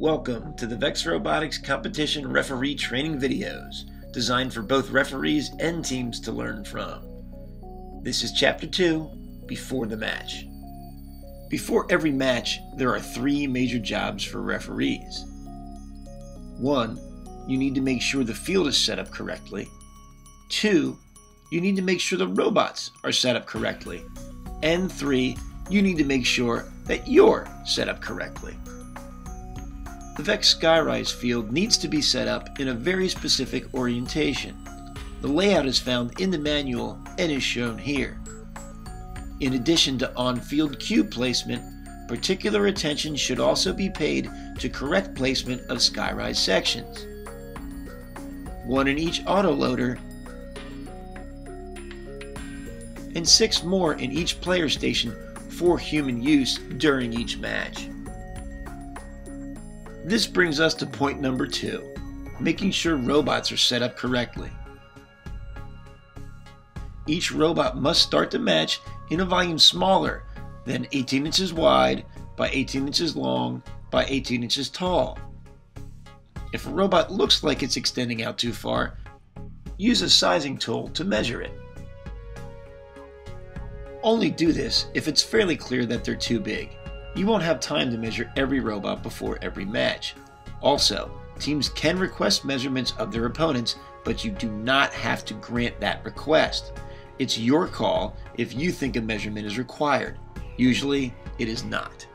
Welcome to the VEX Robotics Competition Referee Training videos, designed for both referees and teams to learn from. This is Chapter 2, Before the Match. Before every match, there are three major jobs for referees. 1. You need to make sure the field is set up correctly. 2. You need to make sure the robots are set up correctly. And 3. You need to make sure that you're set up correctly. The VEX Skyrise field needs to be set up in a very specific orientation. The layout is found in the manual and is shown here. In addition to on-field cube placement, particular attention should also be paid to correct placement of Skyrise sections. One in each autoloader and 6 more in each player station for human use during each match. This brings us to point number 2, making sure robots are set up correctly. Each robot must start the match in a volume smaller than 18 inches wide by 18 inches long by 18 inches tall. If a robot looks like it's extending out too far, use a sizing tool to measure it. Only do this if it's fairly clear that they're too big. You won't have time to measure every robot before every match. Also, teams can request measurements of their opponents, but you do not have to grant that request. It's your call if you think a measurement is required. Usually, it is not.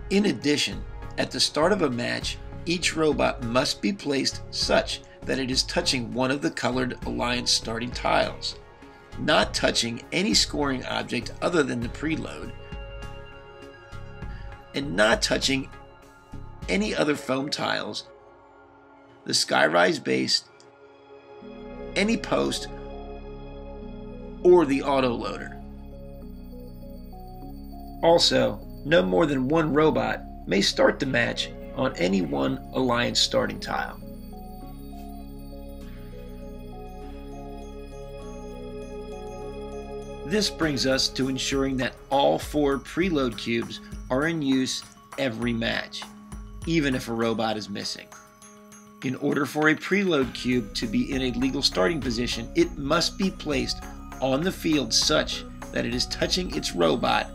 In addition, at the start of a match, each robot must be placed such that it is touching one of the colored alliance starting tiles, not touching any scoring object other than the preload, and not touching any other foam tiles, the Skyrise base, any post, or the autoloader. Also, no more than one robot may start the match on any one alliance starting tile. This brings us to ensuring that all 4 preload cubes are in use every match, even if a robot is missing. In order for a preload cube to be in a legal starting position, it must be placed on the field such that it is touching its robot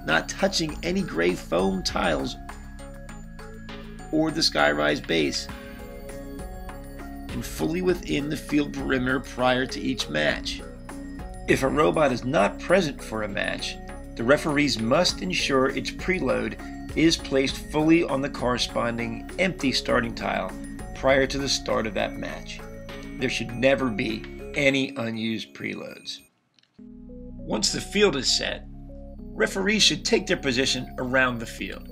not touching any gray foam tiles or the Skyrise base, and fully within the field perimeter prior to each match. If a robot is not present for a match, the referees must ensure its preload is placed fully on the corresponding empty starting tile prior to the start of that match. There should never be any unused preloads. Once the field is set, referees should take their position around the field.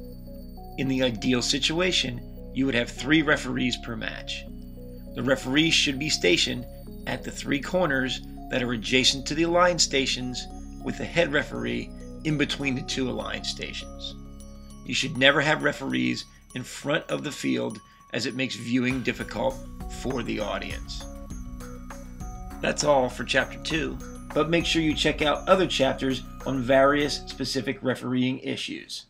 In the ideal situation, you would have 3 referees per match. The referees should be stationed at the 3 corners that are adjacent to the alliance stations, with the head referee in between the 2 alliance stations. You should never have referees in front of the field, as it makes viewing difficult for the audience. That's all for Chapter 2, but make sure you check out other chapters on various specific refereeing issues.